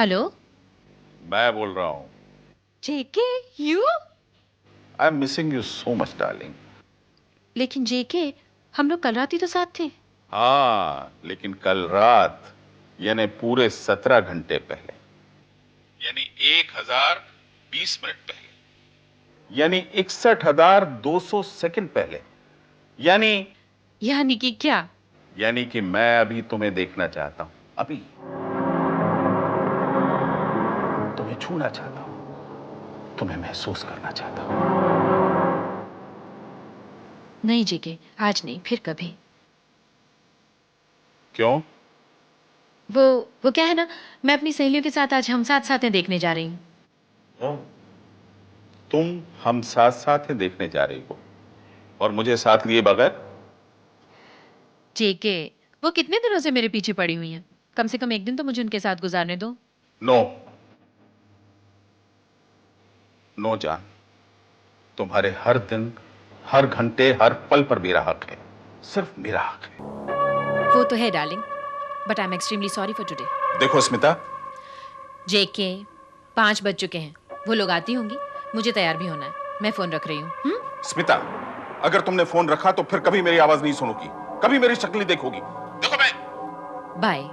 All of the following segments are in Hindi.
हेलो। मैं बोल रहा हूँ। JK, you? I am missing you so much darling. लेकिन जेके, हम लोग कल रात ही तो साथ थे। हाँ, लेकिन कल रात यानी पूरे 17 घंटे पहले, यानी 1020 मिनट पहले, यानी 61,200 सेकंड पहले, यानी यानी कि क्या? यानी कि मैं अभी तुम्हें देखना चाहता हूं। अभी तुम्हें छूना चाहता हूं, तुम्हें महसूस करना चाहता हूं। नहीं जेके, आज नहीं, फिर कभी। क्यों? वो वो क्या है ना, मैं अपनी सहेलियों के साथ आज हम साथ साथ देखने जा रही हूँ। तुम हम साथ साथ देखने जा रही हो और मुझे साथ लिए बगैर? जेके, वो कितने दिनों से मेरे पीछे पड़ी हुई हैं। कम से कम एक दिन तो मुझे उनके साथ गुजारने दो। नो नो जान, तुम्हारे हर दिन, हर घंटे, हर पल पर मेरा हक है, सिर्फ मेरा हक है। वो तो है darling, but I am extremely sorry for today. देखो स्मिता, जेके, 5 बज चुके हैं, वो लोग आती होंगी, मुझे तैयार भी होना है। मैं फोन रख रही हूँ। स्मिता, अगर तुमने फोन रखा तो फिर कभी मेरी आवाज नहीं सुनोगी, कभी मेरी शक्ल नहीं देखोगी। देखो मैं बाय।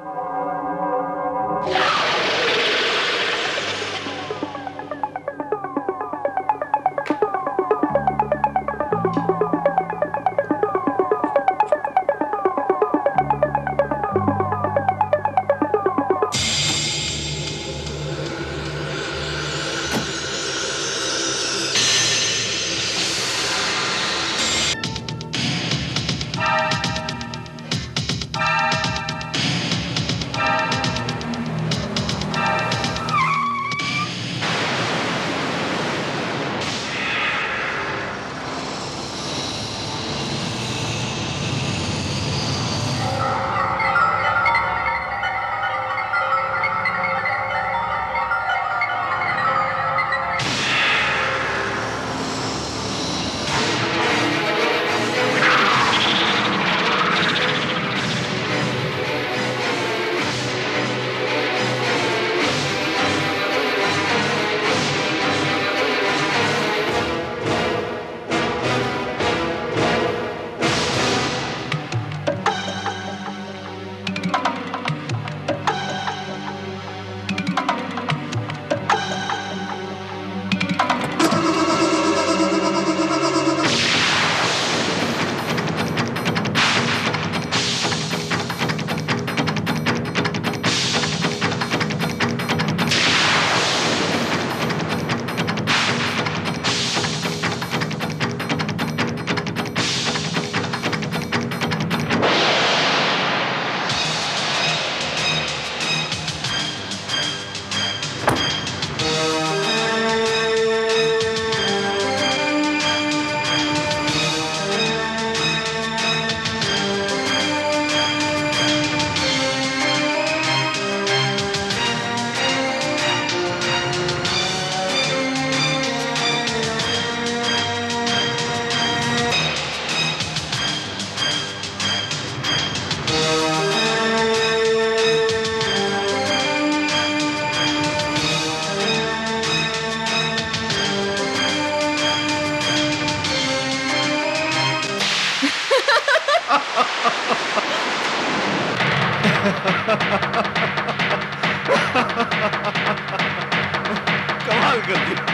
कमाल कर दिया।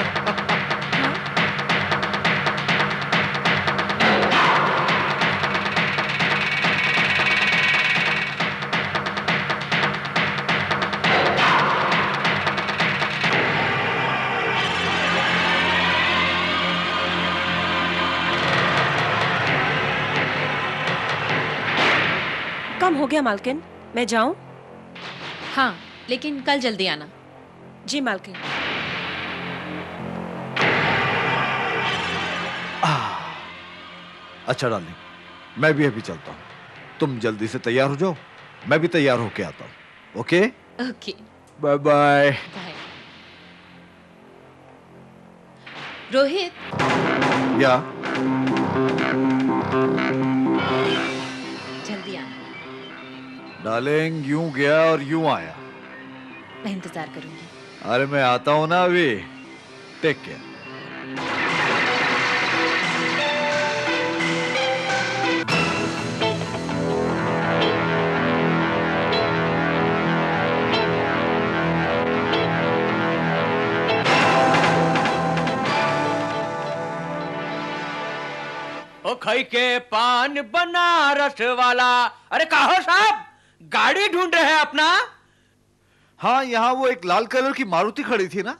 कम हो गया मालकिन, मैं जाऊं? हाँ, लेकिन कल जल्दी आना। जी मालकिन। अच्छा डार्लिंग, मैं भी अभी चलता हूँ। तुम जल्दी से तैयार हो जाओ, मैं भी तैयार होके आता हूँ। Okay, okay, bye bye. Bye. Rohit, या जल्दी आना। डार्लिंग, यूं गया और यूं आया। मैं इंतजार करूंगी। अरे मैं आता हूं ना अभी। Take care. ओ खई के पान बनारस वाला। अरे कहो साहब, गाड़ी ढूंढ रहे हैं अपना? हाँ, यहाँ वो एक लाल कलर की मारुति खड़ी थी ना।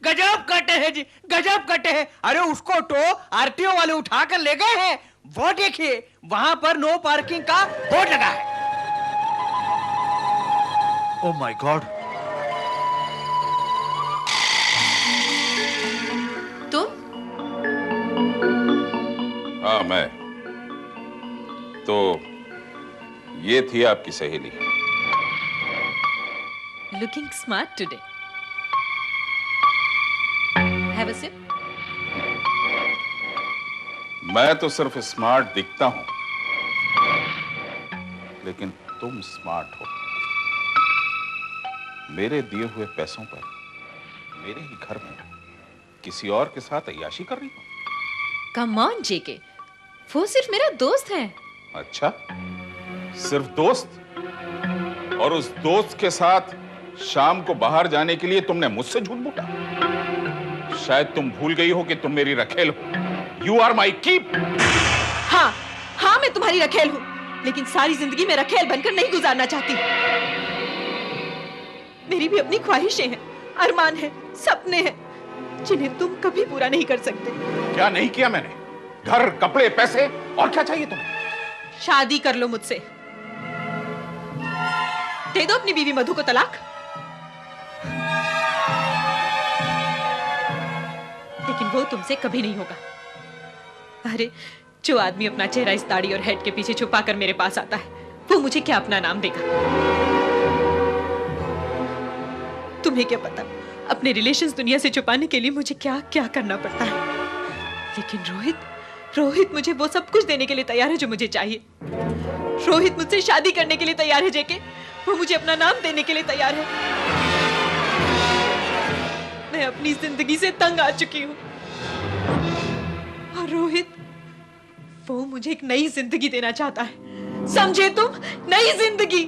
गजब कटे हैं जी, गजब कटे हैं। अरे उसको तो आरटीओ वाले उठा कर ले गए हैं। वो देखिए, वहां पर नो पार्किंग का बोर्ड लगा है। Oh my god. तुम? हाँ, मैं। तो ये थी आपकी सहेली। Looking smart today. Have a sip. मैं तो सिर्फ स्मार्ट दिखता हूं, लेकिन तुम स्मार्ट हो। मेरे दिए हुए पैसों पर मेरे ही घर में किसी और के साथ अय्याशी कर रही हो। कम ऑन जेके, वो सिर्फ मेरा दोस्त है। अच्छा, सिर्फ दोस्त? और उस दोस्त के साथ शाम को बाहर जाने के लिए तुमने मुझसे झूठ बोला? शायद तुम भूल गई हो कि तुम मेरी रखेल हो। You are my keep. हाँ हाँ, मैं तुम्हारी रखेल हूँ, लेकिन सारी जिंदगी में रखेल बनकर नहीं गुजारना चाहती। मेरी भी अपनी ख्वाहिशें हैं, अरमान हैं, सपने हैं, जिन्हें तुम कभी पूरा नहीं कर सकते। क्या नहीं किया मैंने? घर, कपड़े, पैसे, और क्या चाहिए तुम्हें? शादी कर लो मुझसे। दे दो अपनी बीवी मधु को तलाक। लेकिन वो तुमसे कभी नहीं होगा। अरे, जो आदमी अपना चेहरा इस दाढ़ी और हेड के पीछे छुपाकर मेरे पास आता है, वो मुझे क्या अपना नाम देगा? तुम्हें क्या पता अपने रिलेशंस दुनिया से छुपाने के लिए मुझे क्या क्या करना पड़ता है। लेकिन रोहित मुझे वो सब कुछ देने के लिए तैयार है जो मुझे चाहिए। रोहित मुझसे शादी करने के लिए तैयार है जेके। वो मुझे अपना नाम देने के लिए तैयार है। मैं अपनी जिंदगी से तंग आ चुकी हूँ, और रोहित, वो मुझे एक नई जिंदगी देना चाहता है। समझे तुम? नई जिंदगी।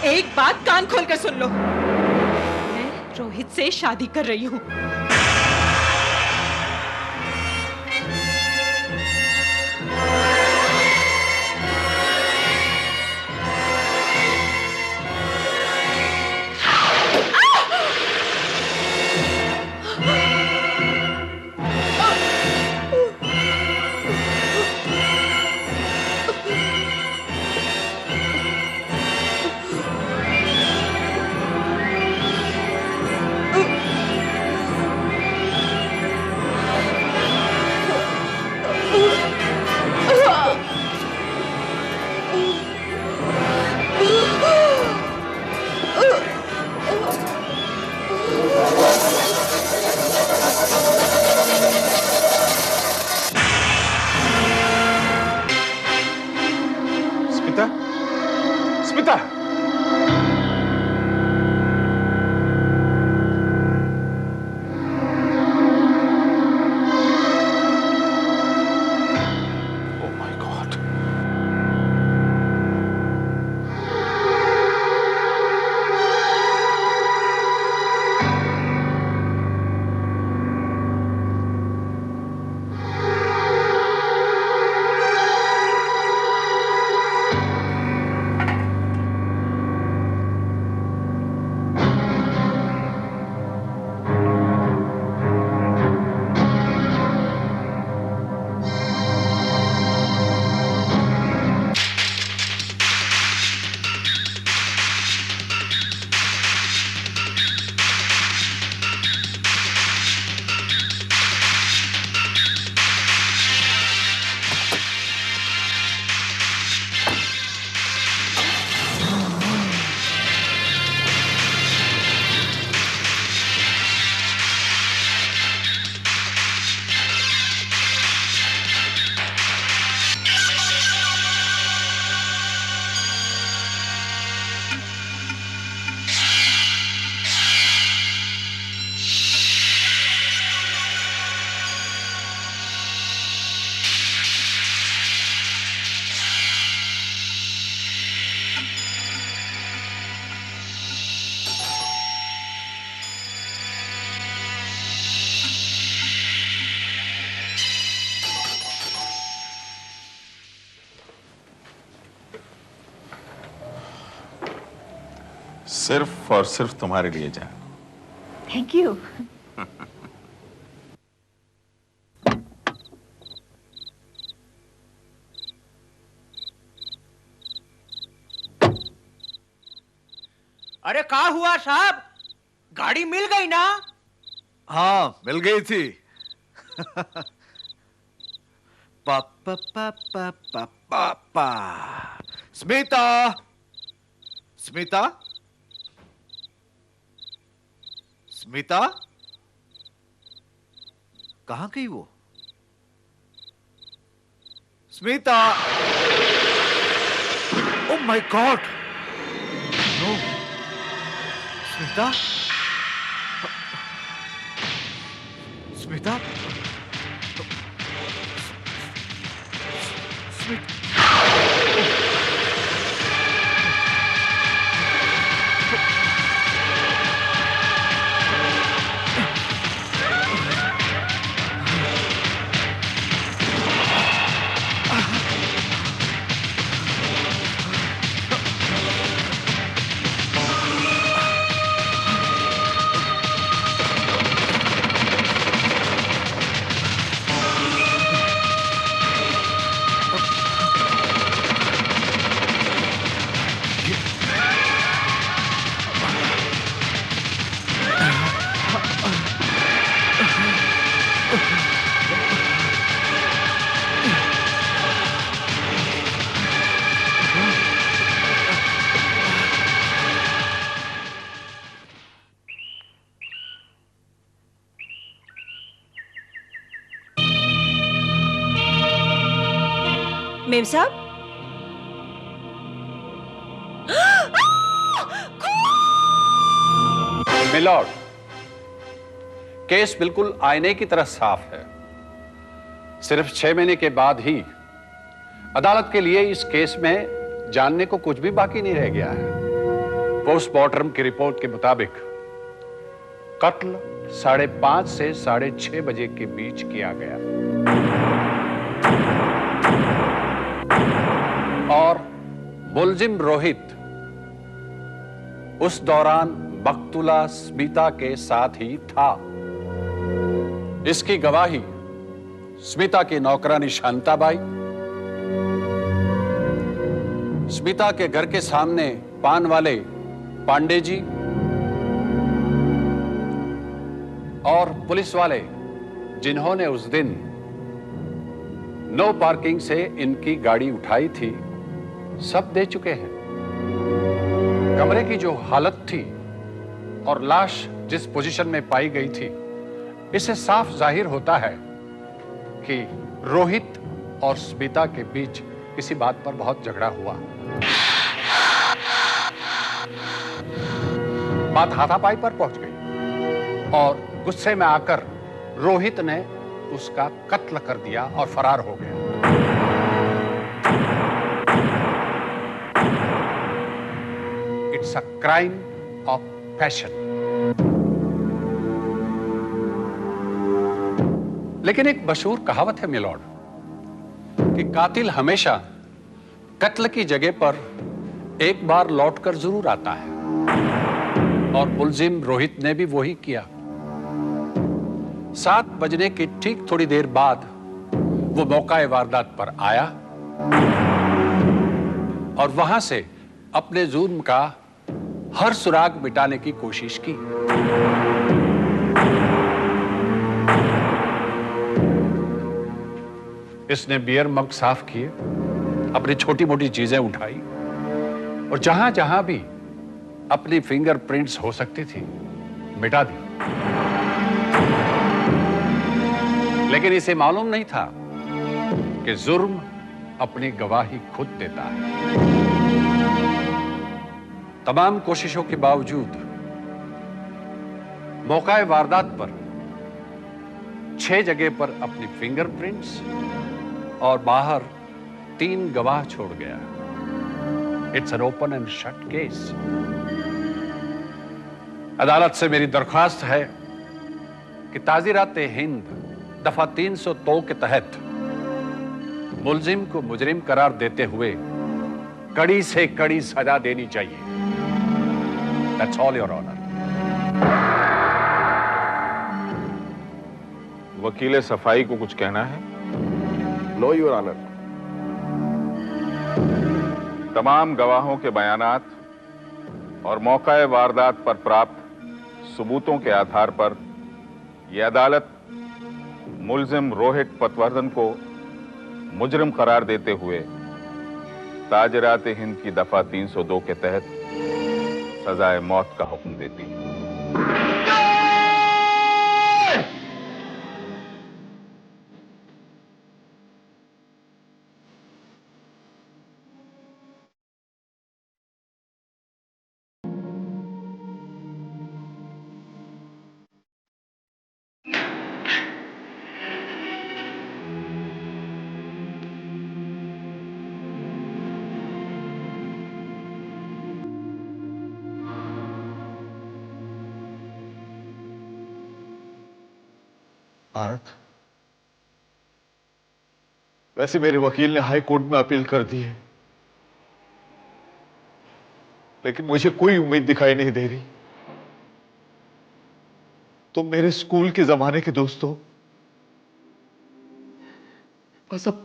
एक बात कान खोलकर सुन लो, मैं रोहित से शादी कर रही हूं। सिर्फ और सिर्फ तुम्हारे लिए जान। Thank you. अरे क्या हुआ साहब, गाड़ी मिल गई ना? हाँ, मिल गई थी। पापा पापा पापा पा। स्मिता, स्मिता, स्मिता, कहां गई वो? Smita, oh my god, no, Smita, Smita, मेम साहब, मिलॉर्ड, केस बिल्कुल आईने की तरह साफ है। सिर्फ 6 महीने के बाद ही अदालत के लिए इस केस में जानने को कुछ भी बाकी नहीं रह गया है। पोस्टमार्टम की रिपोर्ट के मुताबिक कत्ल 5:30 से 6:30 बजे के बीच किया गया और मुलजिम रोहित उस दौरान बख्तुला स्मिता के साथ ही था। इसकी गवाही स्मिता की नौकरानी शांताबाई, स्मिता के घर के सामने पान वाले पांडे जी और पुलिस वाले जिन्होंने उस दिन नो पार्किंग से इनकी गाड़ी उठाई थी, सब दे चुके हैं। कमरे की जो हालत थी और लाश जिस पोजीशन में पाई गई थी, इससे साफ जाहिर होता है कि रोहित और स्मिता के बीच किसी बात पर बहुत झगड़ा हुआ। बात हाथापाई पर पहुंच गई और गुस्से में आकर रोहित ने उसका कत्ल कर दिया और फरार हो गया। It's a crime of passion. लेकिन एक मशहूर कहावत है मिलॉर्ड कि कातिल हमेशा कत्ल की जगह पर एक बार लौटकर जरूर आता है, और मुलजिम रोहित ने भी वही किया। 7 बजने की ठीक थोड़ी देर बाद वो मौका वारदात पर आया और वहां से अपने जुर्म का हर सुराग मिटाने की कोशिश की। इसने बियर मग साफ किए, अपनी छोटी मोटी चीजें उठाई और जहां जहां भी अपनी फिंगरप्रिंट्स हो सकती थी मिटा दी। लेकिन इसे मालूम नहीं था कि जुर्म अपनी गवाही खुद देता है। तमाम कोशिशों के बावजूद मौका वारदात पर 6 जगह पर अपनी फिंगरप्रिंट्स और बाहर 3 गवाह छोड़ गया। It's an open and shut case. अदालत से मेरी दरख्वास्त है कि ताज़ीरात हिंद दफा 302 के तहत मुलजिम को मुजरिम करार देते हुए कड़ी से कड़ी सजा देनी चाहिए। That's all, Your Honor. वकील सफाई को कुछ कहना है? No your honour. तमाम गवाहों के बयानात और मौका वारदात पर प्राप्त सबूतों के आधार पर यह अदालत मुल्जिम रोहित पटवर्धन को मुजरिम करार देते हुए ताजरात हिंद की दफा 302 के तहत सजाए मौत का हुक्म देती है। आनंद, वैसे मेरे वकील ने हाई कोर्ट में अपील कर दी है, लेकिन मुझे कोई उम्मीद दिखाई नहीं दे रही। तुम मेरे स्कूल के जमाने के दोस्त हो, बस अब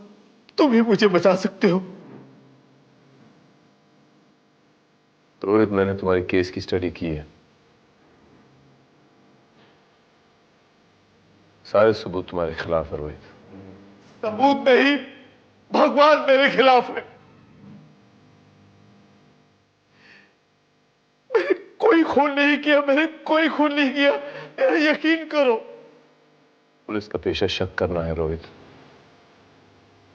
तुम ही मुझे बचा सकते हो। रोहित, मैंने तुम्हारी केस की स्टडी की है। सारे सबूत तुम्हारे खिलाफ है रोहित। सबूत नहीं, भगवान मेरे खिलाफ है। मैंने कोई खून नहीं किया, मैंने कोई खून नहीं किया, मेरा यकीन करो। पुलिस का पेशा शक करना है रोहित,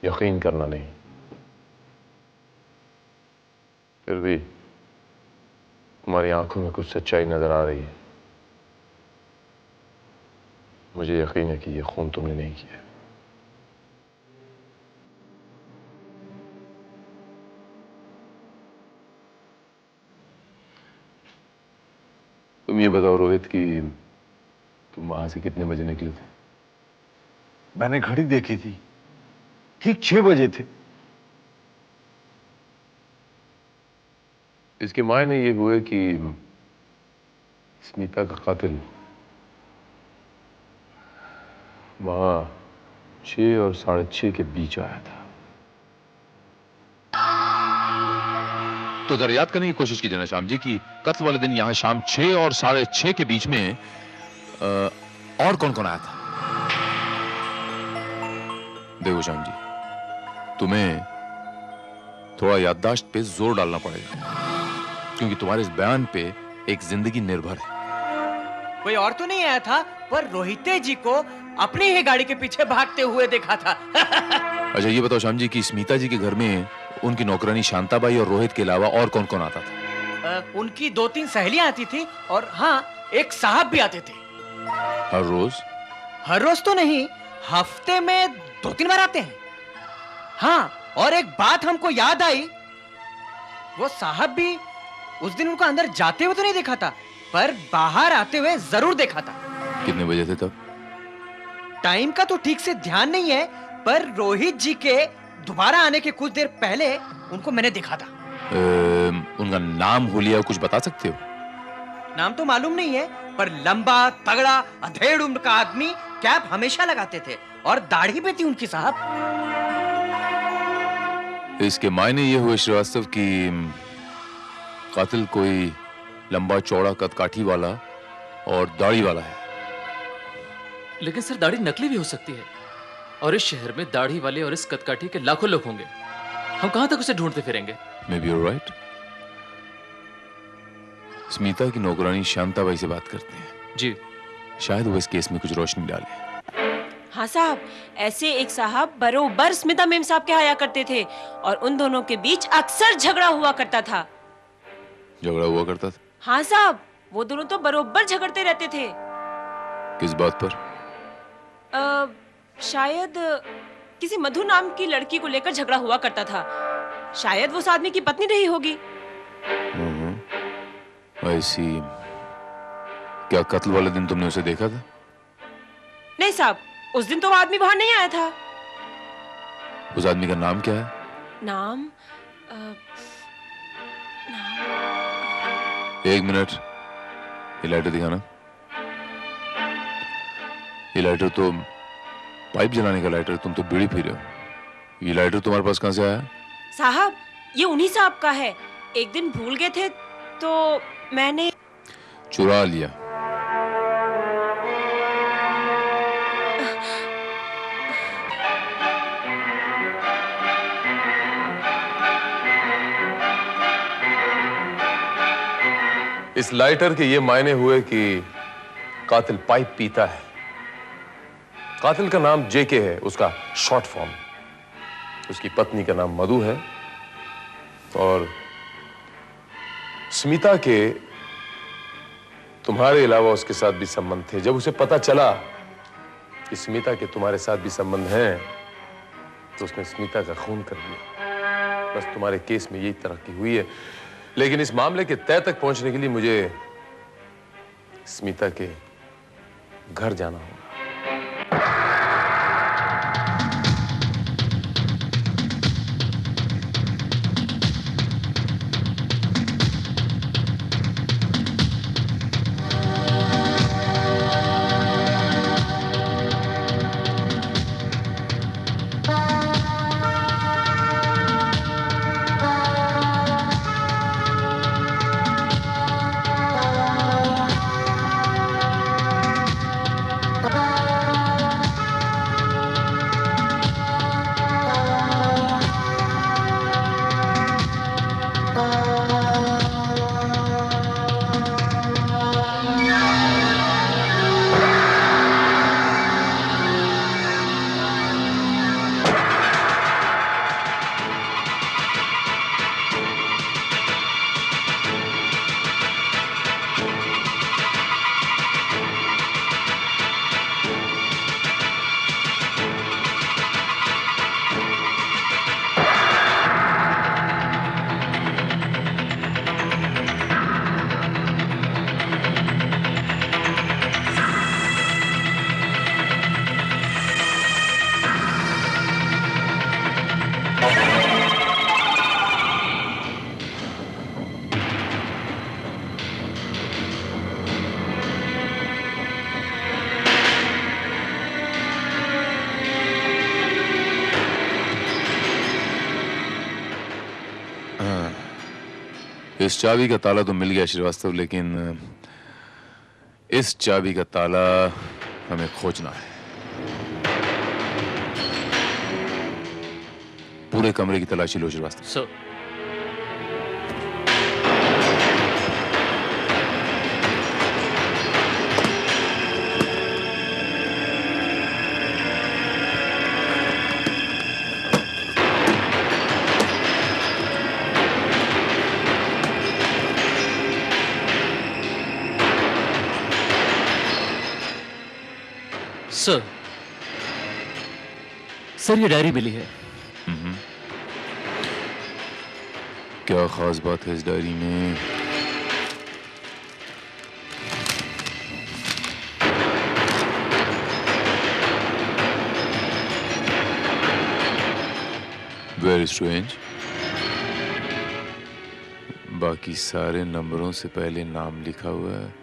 यकीन करना नहीं। फिर भी तुम्हारी आंखों में कुछ सच्चाई नजर आ रही है। मुझे यकीन है कि यह खून तुमने नहीं किया। तुम ये बताओ रोहित कि तुम वहां से कितने बजे निकले थे? मैंने घड़ी देखी थी, ठीक 6 बजे थे। इसके मायने ये हुए कि स्मिता का कातिल वहां 6 और 6:30 के बीच आया था। तो दरियात करने की कोशिश कीजिए ना श्याम जी कि कत्ल वाले दिन यहाँ शाम 6 और 6:30 के बीच में और कौन कौन आया था। देखो श्याम जी, तुम्हें थोड़ा याददाश्त पे जोर डालना पड़ेगा, क्योंकि तुम्हारे इस बयान पे एक जिंदगी निर्भर है। कोई और तो नहीं आया था, पर रोहिते जी को अपनी ही गाड़ी के पीछे भागते हुए देखा था। अच्छा ये बताओ श्याम जी कि स्मिता जी के घर में उनकी नौकरानी शांताबाई और रोहित के अलावा और कौन कौन आता था? उनकी 2-3 सहेलियां आती थी और हाँ, एक साहब भी आते थे। हर रोज? हर रोज तो नहीं, हफ्ते में 2-3 बार आते हैं। हाँ, और एक बात हमको याद आई, वो साहब भी उस दिन उनको अंदर जाते हुए तो नहीं देखा था, पर बाहर आते हुए जरूर देखा था। कितने बजे थे तब? टाइम का तो ठीक से ध्यान नहीं है, पर रोहित जी के दोबारा आने के कुछ देर पहले उनको मैंने देखा था। उनका नाम हुलिया कुछ बता सकते हो? नाम तो मालूम नहीं है, पर लंबा तगड़ा अधेड़ उम्र का आदमी, कैप हमेशा लगाते थे और दाढ़ी भी थी उनकी साहब। इसके मायने ये हुए श्रीवास्तव कि कातिल कोई लंबा चौड़ा कदकाठी वाला और दाढ़ी वाला है। लेकिन सर, दाढ़ी नकली भी हो सकती है, और इस शहर में दाढ़ी वाले और इस कदकाठी के लाखों लोग होंगे। हम कहां तक उसे ढूंढते फिरेंगे? Maybe you're right. स्मिता की नौकरानी शांताबाई से बात करते हैं। जी। शायद वो इस केस में कुछ रोशनी डाले। हाँ साहब, ऐसे एक साहब बरोबर स्मिता मेम साहब के आया करते थे और उन दोनों के बीच अक्सर झगड़ा हुआ करता था। झगड़ा हुआ करता था? हाँ साहब, वो दोनों तो बरोबर झगड़ते रहते थे। किस बात पर? शायद किसी मधु नाम की लड़की को लेकर झगड़ा हुआ करता था। शायद वो उस आदमी की पत्नी रही होगी। ऐसी? क्या कत्ल वाले दिन तुमने उसे देखा था? नहीं साहब, उस दिन तो वो आदमी बाहर नहीं आया था। उस आदमी का नाम क्या है? नाम एक मिनट, ये लाइटर दिखाना। ये लाइटर तो पाइप जलाने का लाइटर, तुम तो बीड़ी पी रहे हो। ये लाइटर तुम्हारे पास कहां से आया? साहब, ये उन्हीं साहब का है। एक दिन भूल गए थे तो मैंने चुरा लिया। इस लाइटर के ये मायने हुए कि कातिल पाइप पीता है। कातिल का नाम जेके है, उसका शॉर्ट फॉर्म। उसकी पत्नी का नाम मधु है और स्मिता के तुम्हारे अलावा उसके साथ भी संबंध थे। जब उसे पता चला कि स्मिता के तुम्हारे साथ भी संबंध हैं, तो उसने स्मिता का खून कर दिया। बस तुम्हारे केस में यही तरक्की हुई है। लेकिन इस मामले के तय तक पहुंचने के लिए मुझे स्मिता के घर जाना होगा। इस चाबी का ताला तो मिल गया श्रीवास्तव, लेकिन इस चाबी का ताला हमें खोजना है। पूरे कमरे की तलाशी लो श्रीवास्तव। सर, सर, सर ये डायरी मिली है। क्या खास बात है इस डायरी में? Very strange. बाकी सारे नंबरों से पहले नाम लिखा हुआ है,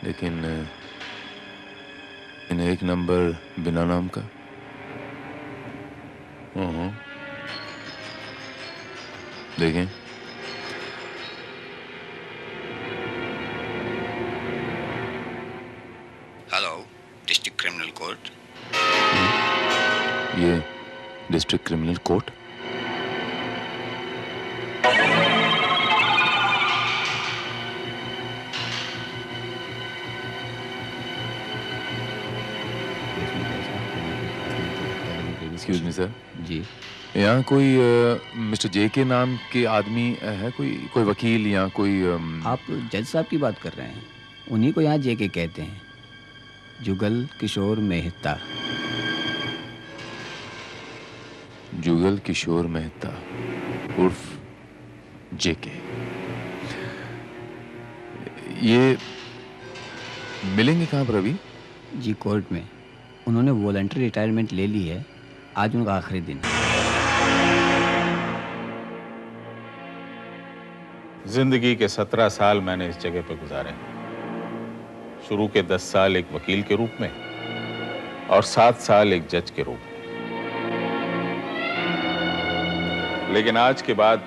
लेकिन एक नंबर बिना नाम का। देखें, हेलो, डिस्ट्रिक्ट क्रिमिनल कोर्ट। ये district criminal court? Excuse me sir. जी, यहाँ कोई मिस्टर जे के नाम के आदमी है? कोई वकील या कोई आप जज साहब की बात कर रहे हैं? उन्हीं को यहाँ जे के कहते हैं, जुगल किशोर मेहता। जुगल किशोर मेहता उर्फ जे के। ये मिलेंगे कहाँ पर अभी? जी, कोर्ट में। उन्होंने वॉलंटरी रिटायरमेंट ले ली है। आज उनका आखिरी दिन। जिंदगी के 17 साल मैंने इस जगह पर गुजारे हैं। शुरू के 10 साल एक वकील के रूप में और 7 साल एक जज के रूप में। लेकिन आज के बाद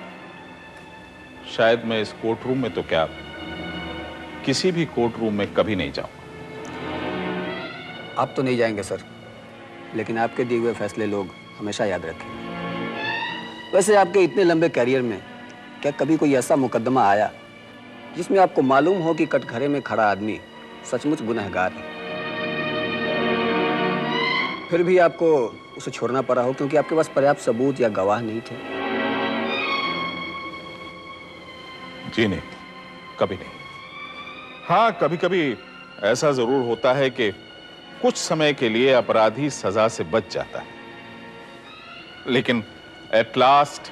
शायद मैं इस कोर्ट रूम में तो क्या, किसी भी कोर्ट रूम में कभी नहीं जाऊंगा। आप तो नहीं जाएंगे सर, लेकिन आपके दिए हुए फैसले लोग हमेशा याद रखेंगे। वैसे आपके इतने लंबे कैरियर में क्या कभी कोई ऐसा मुकदमा आया जिसमें आपको मालूम हो कि कटघरे में खड़ा आदमी सचमुच गुनहगार है, फिर भी आपको उसे छोड़ना पड़ा हो क्योंकि आपके पास पर्याप्त सबूत या गवाह नहीं थे? जी नहीं, कभी नहीं। हाँ, कभी कभी ऐसा जरूर होता है कि कुछ समय के लिए अपराधी सजा से बच जाता है, लेकिन एट लास्ट,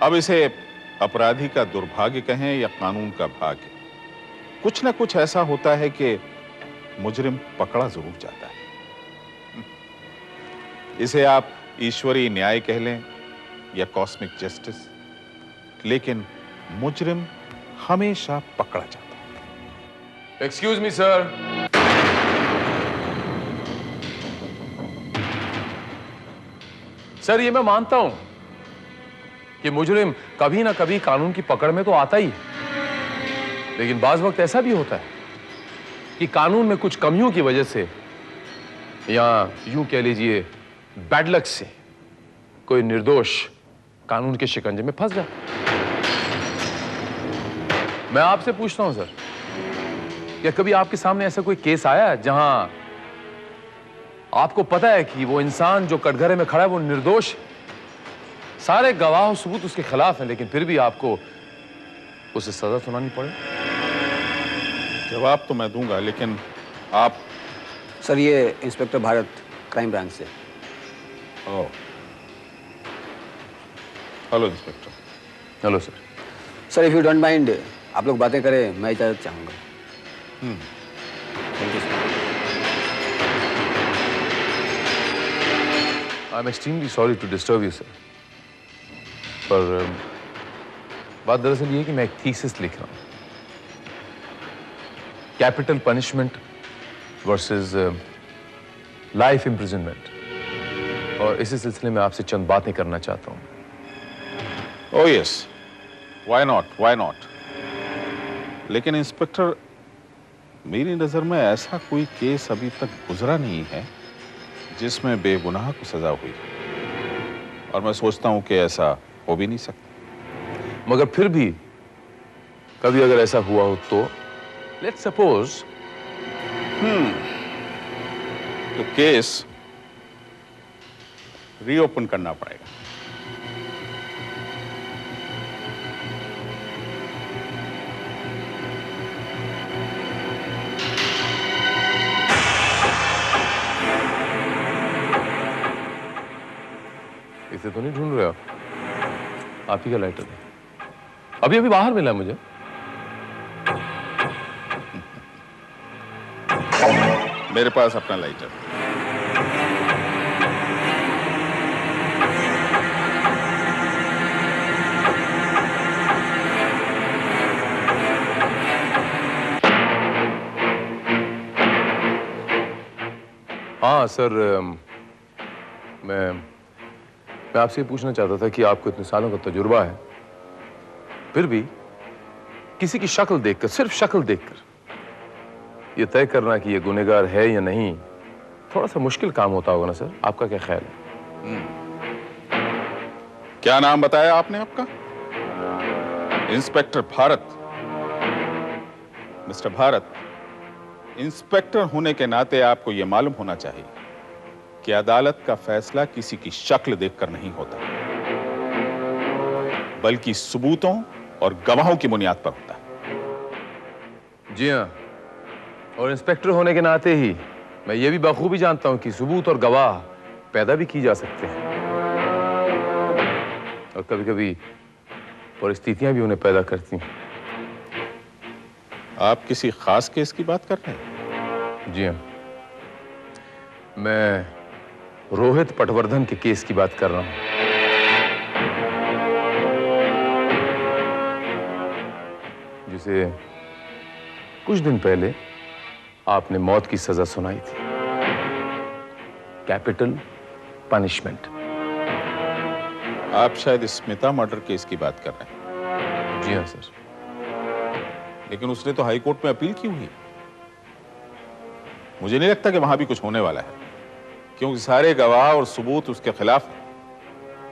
अब इसे अपराधी का दुर्भाग्य कहें या कानून का भाग्य, कुछ ना कुछ ऐसा होता है कि मुजरिम पकड़ा जरूर जाता है। इसे आप ईश्वरीय न्याय कह लें या कॉस्मिक जस्टिस, लेकिन मुजरिम हमेशा पकड़ा जाता है। Excuse me sir. सर, ये मैं मानता हूं कि मुजरिम कभी ना कभी कानून की पकड़ में तो आता ही है, लेकिन बाज वक्त ऐसा भी होता है कि कानून में कुछ कमियों की वजह से या यूं कह लीजिए बैड लक से कोई निर्दोष कानून के शिकंजे में फंस जाता है। मैं आपसे पूछता हूं सर, क्या कभी आपके सामने ऐसा कोई केस आया जहां आपको पता है कि वो इंसान जो कटघरे में खड़ा है वो निर्दोष है, सारे गवाह और सबूत उसके खिलाफ हैं, लेकिन फिर भी आपको उसे सजा सुनानी पड़े? जवाब तो मैं दूंगा, लेकिन आप? सर, ये इंस्पेक्टर भारत, क्राइम ब्रांच से। Oh, hello inspector. Hello sir. Sir, if you don't mind, आप लोग बातें करें, मैं इजाजत चाहूंगा। Thank you sir. I am extremely sorry to disturb you sir, पर बात दरअसल ये है कि मैं एक थीसिस लिख रहा हूँ, capital punishment versus life imprisonment, और इसी सिलसिले में आपसे चंद बातें करना चाहता हूँ। Oh yes, why not, why not. लेकिन इंस्पेक्टर, मेरी नजर में ऐसा कोई केस अभी तक गुजरा नहीं है जिसमें बेगुनाह को सजा हुई, और मैं सोचता हूं कि ऐसा हो भी नहीं सकता। मगर फिर भी कभी अगर ऐसा हुआ हो तो लेट्स सपोज, तो केस रीओपन करना पड़ेगा। इसे तो नहीं ढूंढ रहे आप ही का लाइटर है, अभी अभी बाहर मिला मुझे। मेरे पास अपना लाइटर। हाँ सर, मैं आपसे ये पूछना चाहता था कि आपको इतने सालों का तजुर्बा है, फिर भी किसी की शक्ल देखकर, सिर्फ शक्ल देखकर ये तय करना कि ये गुनहगार है या नहीं, थोड़ा सा मुश्किल काम होता होगा ना सर? आपका क्या ख्याल है? क्या नाम बताया आपने आपका? Inspector Bharat. Mister Bharat, inspector होने के नाते आपको यह मालूम होना चाहिए कि अदालत का फैसला किसी की शक्ल देखकर नहीं होता, बल्कि सबूतों और गवाहों की बुनियाद पर होता है। जी हाँ, और इंस्पेक्टर होने के नाते ही मैं ये भी बखूबी जानता हूं कि सबूत और गवाह पैदा भी की जा सकते हैं, और कभी कभी परिस्थितियां भी उन्हें पैदा करती हैं। आप किसी खास केस की बात कर रहे हैं? जी हाँ, मैं रोहित पटवर्धन के केस की बात कर रहा हूं। उसे कुछ दिन पहले आपने मौत की सजा सुनाई थी, कैपिटल पनिशमेंट। आप शायद स्मिता मर्डर केस की बात कर रहे हैं। जी हाँ सर। लेकिन उसने तो हाई कोर्ट में अपील की हुई है। मुझे नहीं लगता कि वहां भी कुछ होने वाला है, क्योंकि सारे गवाह और सबूत उसके खिलाफ हैं।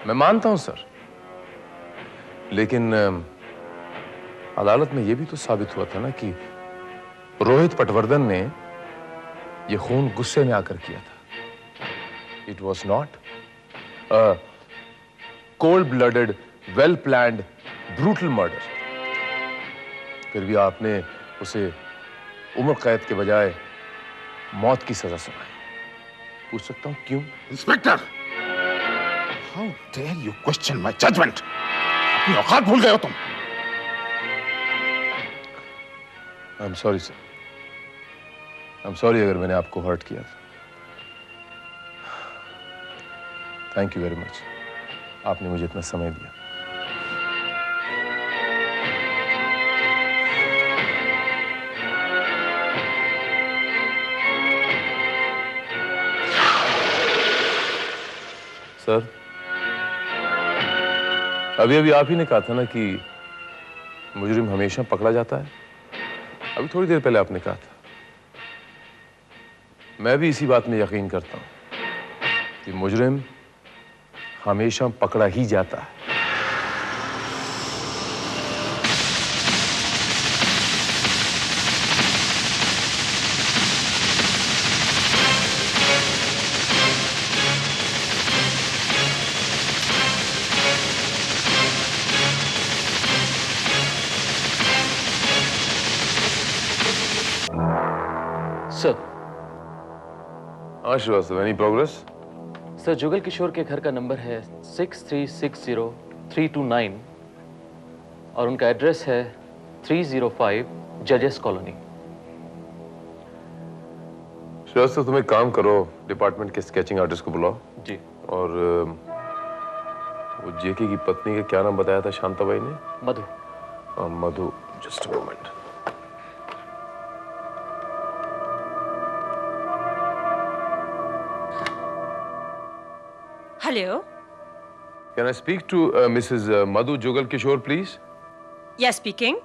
मैं मानता हूं सर, लेकिन अदालत में यह भी तो साबित हुआ था ना कि रोहित पटवर्धन ने यह खून गुस्से में आकर किया था। It was not cold blooded, well planned, brutal murder. फिर भी आपने उसे उम्र कैद के बजाय मौत की सजा सुनाई। पूछ सकता हूं क्यों? Inspector, how dare you question my judgement? अपनी औकात भूल गए हो तुम। I am sorry sir, I am sorry अगर मैंने आपको हर्ट किया था। थैंक यू वेरी मच, आपने मुझे इतना समय दिया। सर, अभी अभी आप ही ने कहा था ना कि मुजरिम हमेशा पकड़ा जाता है। अभी थोड़ी देर पहले आपने कहा था। मैं भी इसी बात में यकीन करता हूं कि मुजरिम हमेशा पकड़ा ही जाता है। सर। हाँ Srivastava, any progress? Sir, Jugal Kishore के घर का नंबर है 6360-329 और उनका एड्रेस है 305 जजेस कॉलोनी। श्रीवास्तव, तुम एक काम करो, डिपार्टमेंट के स्केचिंग आर्टिस्ट को बुलाओ। जी। और वो जेके की पत्नी का क्या नाम बताया था शांताबाई ने? Madhu. Madhu, just a moment. Hello. Can I speak to Mrs. Madhu Jugal Kishore, please? Yes, speaking.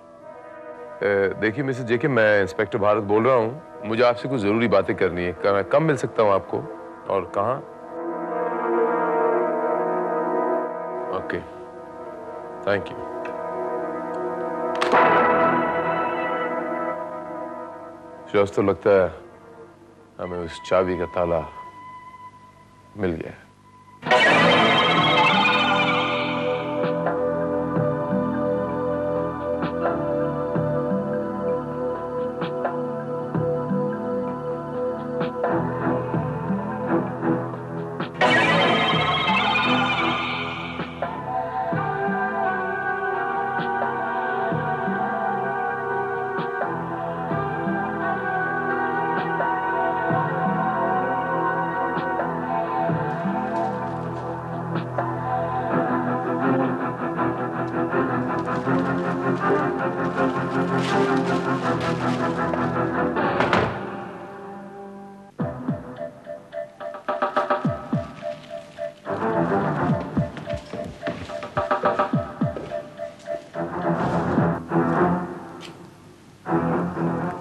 देखिए मिसेस जेके, मैं इंस्पेक्टर भारत बोल रहा हूँ। मुझे आपसे कुछ जरूरी बातें करनी है। मैं कब मिल सकता हूँ आपको और कहाँ? Okay, thank you. श्रीवास्तव, लगता है हमें उस चाबी का ताला मिल गया है।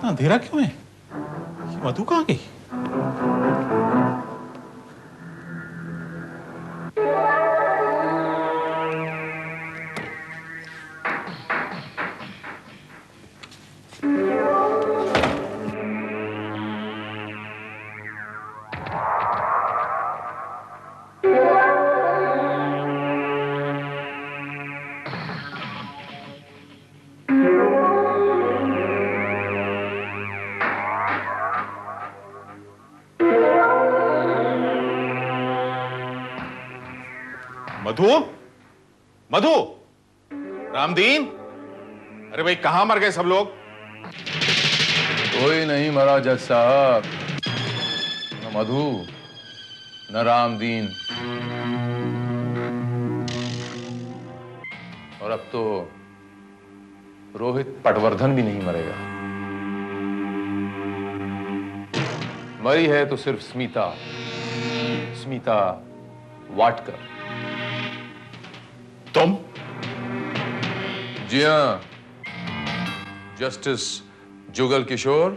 अंधेरा क्यों है? ये मधु कहाँ गई? मधु, मधु, रामदीन, अरे भाई कहां मर गए सब लोग? कोई नहीं मरा जज साहब, न मधु न रामदीन। और अब तो रोहित पटवर्धन भी नहीं मरेगा। मरी है तो सिर्फ स्मिता, स्मिता वाटकर। तुम? जी हां, जस्टिस जुगल किशोर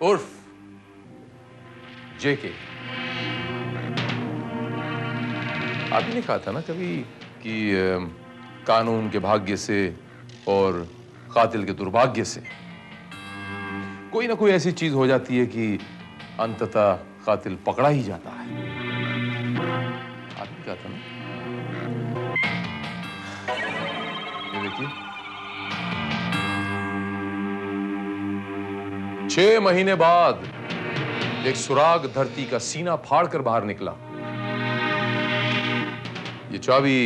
उर्फ जेके। आप ही ने कहा था ना कभी कि कानून के भाग्य से और कातिल के दुर्भाग्य से कोई ना कोई ऐसी चीज हो जाती है कि अंततः कातिल पकड़ा ही जाता है। आप ही कहा था ना। ये देखिए, 6 महीने बाद एक सुराग धरती का सीना फाड़कर बाहर निकला। ये चाबी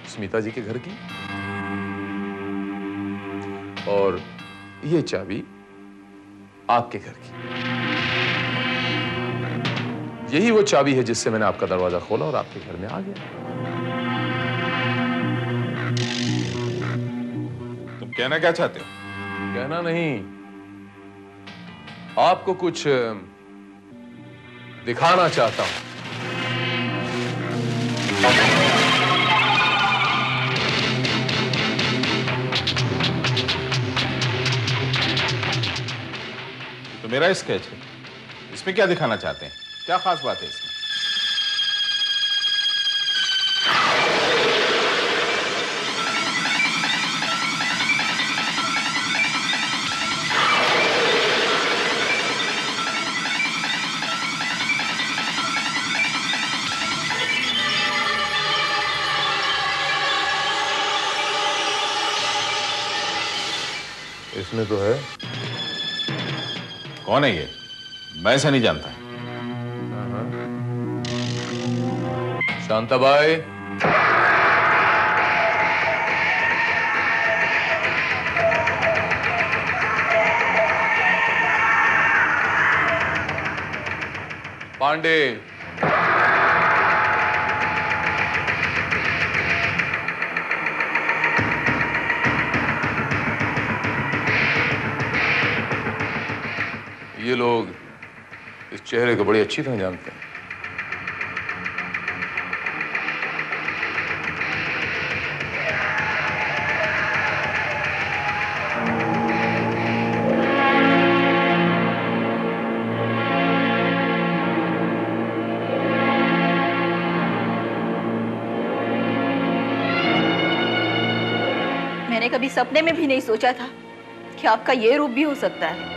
स्मिता जी के घर की और ये चाबी आपके घर की। यही वो चाबी है जिससे मैंने आपका दरवाजा खोला और आपके घर में आ गया। तुम कहना क्या चाहते हो? कहना नहीं, आपको कुछ दिखाना चाहता हूं। तो मेरा स्केच है, इसमें क्या दिखाना चाहते हैं? क्या खास बात है इसमें? इसमें तो है। कौन है ये? मैं इसे नहीं जानता। शांताबाई, पांडे, ये लोग इस चेहरे को बड़ी अच्छी तरह जानते हैं। मैंने कभी सपने में भी नहीं सोचा था कि आपका ये रूप भी हो सकता है।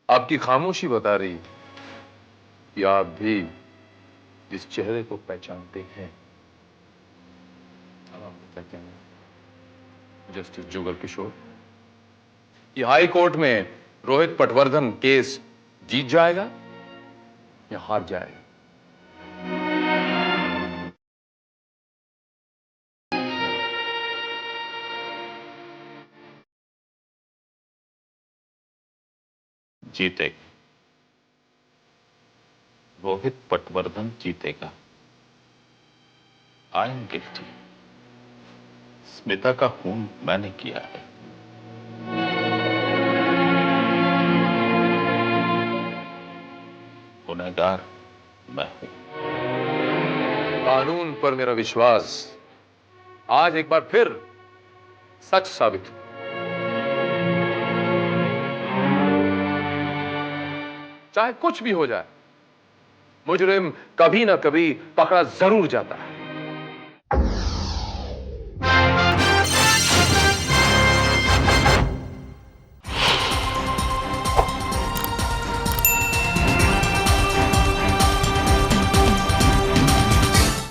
आपकी खामोशी बता रही कि आप भी इस चेहरे को पहचानते हैं। अब आपको क्या कहना है? जस्टिस जुगल किशोर, ये हाई कोर्ट में रोहित पटवर्धन केस जीत जाएगा या हार जाएगा? जीतेगा। रोहित पटवर्धन जीतेगा। I am guilty. स्मिता का खून मैंने किया है। गुनहगार मैं हूं। कानून पर मेरा विश्वास आज एक बार फिर सच साबित हुआ। चाहे कुछ भी हो जाए, मुजरिम कभी ना कभी पकड़ा जरूर जाता है।